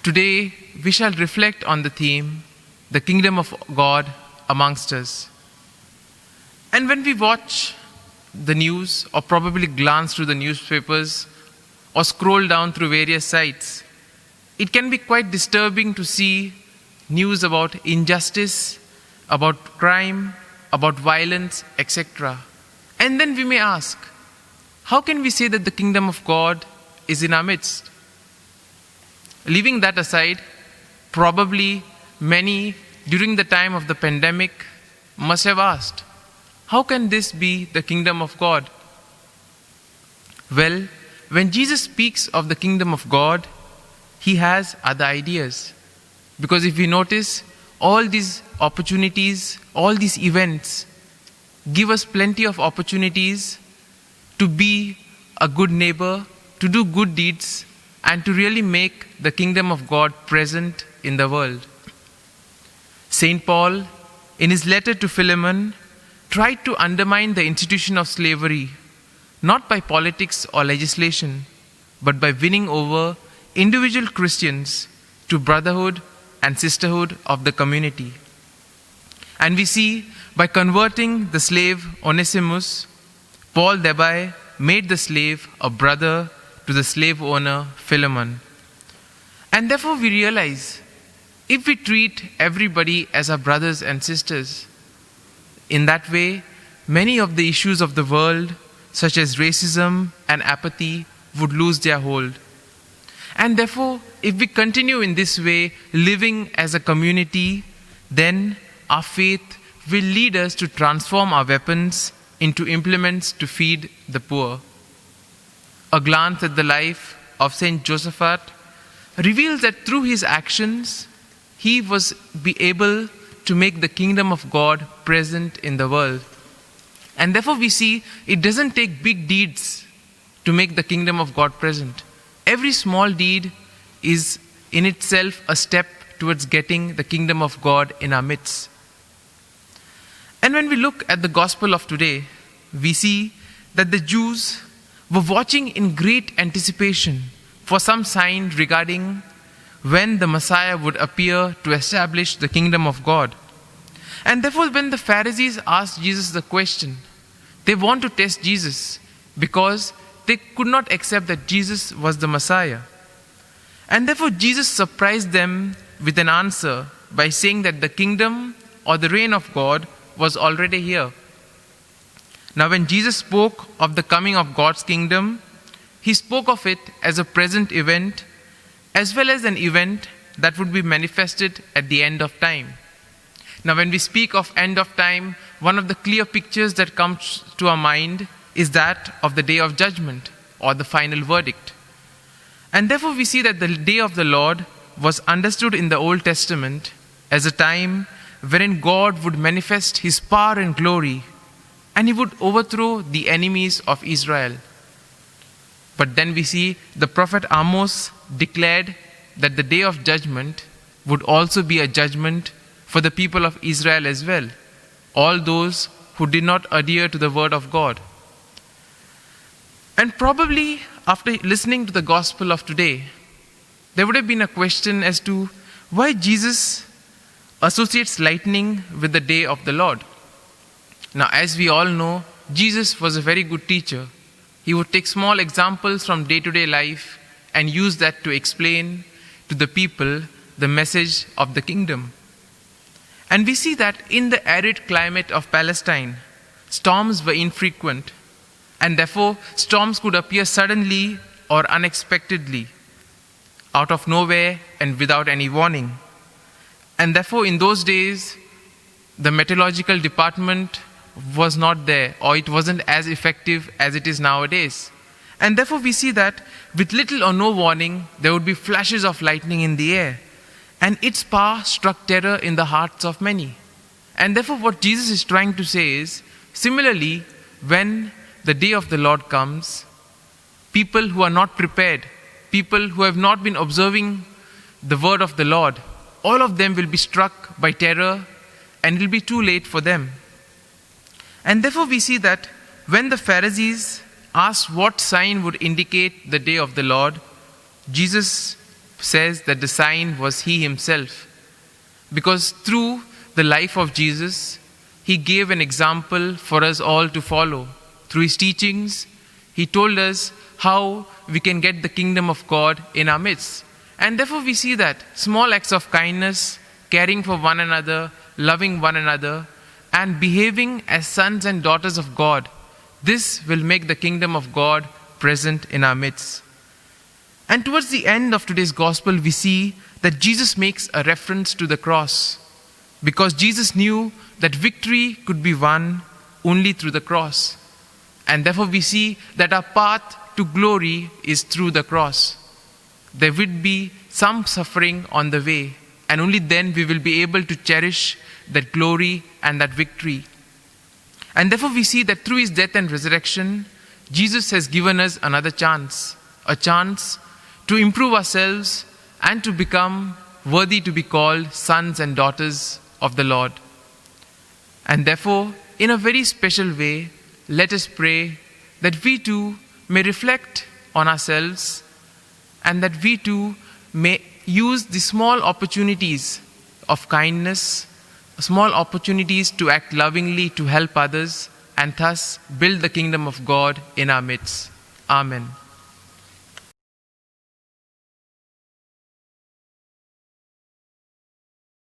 Today, we shall reflect on the theme, the kingdom of God amongst us. And when we watch the news, or probably glance through the newspapers, or scroll down through various sites, it can be quite disturbing to see news about injustice, about crime, about violence, etc. And then we may ask, how can we say that the kingdom of God is in our midst? Leaving that aside, probably many during the time of the pandemic must have asked, how can this be the kingdom of God? Well, when Jesus speaks of the kingdom of God, he has other ideas. Because if we notice, all these opportunities, all these events give us plenty of opportunities to be a good neighbor, to do good deeds, and to really make the kingdom of God present in the world. St. Paul, in his letter to Philemon, tried to undermine the institution of slavery, not by politics or legislation, but by winning over individual Christians to brotherhood and sisterhood of the community. And we see, by converting the slave Onesimus, Paul thereby made the slave a brother to the slave owner Philemon. And therefore we realize, if we treat everybody as our brothers and sisters, in that way, many of the issues of the world, such as racism and apathy, would lose their hold. And therefore, if we continue in this way, living as a community, then our faith will lead us to transform our weapons into implements to feed the poor. A glance at the life of Saint Josaphat reveals that through his actions, he was able to make the kingdom of God present in the world. And therefore we see it doesn't take big deeds to make the kingdom of God present. Every small deed is in itself a step towards getting the kingdom of God in our midst. And when we look at the gospel of today, we see that the Jews were watching in great anticipation for some sign regarding when the Messiah would appear to establish the kingdom of God. And therefore, when the Pharisees asked Jesus the question, they want to test Jesus because they could not accept that Jesus was the Messiah. And therefore, Jesus surprised them with an answer by saying that the kingdom or the reign of God was already here. Now, when Jesus spoke of the coming of God's kingdom, he spoke of it as a present event as well as an event that would be manifested at the end of time. Now, when we speak of end of time, one of the clear pictures that comes to our mind is that of the day of judgment or the final verdict. And therefore we see that the day of the Lord was understood in the Old Testament as a time wherein God would manifest his power and glory and he would overthrow the enemies of Israel. But then we see the prophet Amos declared that the day of judgment would also be a judgment for the people of Israel as well, all those who did not adhere to the word of God. And probably after listening to the gospel of today, there would have been a question as to why Jesus associates lightning with the day of the Lord. Now, as we all know, Jesus was a very good teacher. He would take small examples from day-to-day life and use that to explain to the people the message of the kingdom. And we see that in the arid climate of Palestine, storms were infrequent, and therefore storms could appear suddenly or unexpectedly, out of nowhere and without any warning. And therefore in those days, the meteorological department was not there, or it wasn't as effective as it is nowadays. And therefore we see that with little or no warning, there would be flashes of lightning in the air. And its power struck terror in the hearts of many. And therefore what Jesus is trying to say is, similarly, when the day of the Lord comes, people who are not prepared, people who have not been observing the word of the Lord, all of them will be struck by terror and it will be too late for them. And therefore we see that when the Pharisees asked what sign would indicate the day of the Lord, Jesus says that the sign was He Himself. Because through the life of Jesus, He gave an example for us all to follow. Through His teachings, He told us how we can get the kingdom of God in our midst. And therefore we see that small acts of kindness, caring for one another, loving one another, and behaving as sons and daughters of God, this will make the kingdom of God present in our midst. And towards the end of today's gospel, we see that Jesus makes a reference to the cross, because Jesus knew that victory could be won only through the cross. And therefore we see that our path to glory is through the cross. There would be some suffering on the way, and only then we will be able to cherish that glory and that victory. And therefore we see that through His death and resurrection, Jesus has given us another chance, a chance to improve ourselves and to become worthy to be called sons and daughters of the Lord. And therefore, in a very special way, let us pray that we too may reflect on ourselves, and that we too may use the small opportunities of kindness, small opportunities to act lovingly to help others, and thus build the kingdom of God in our midst. Amen.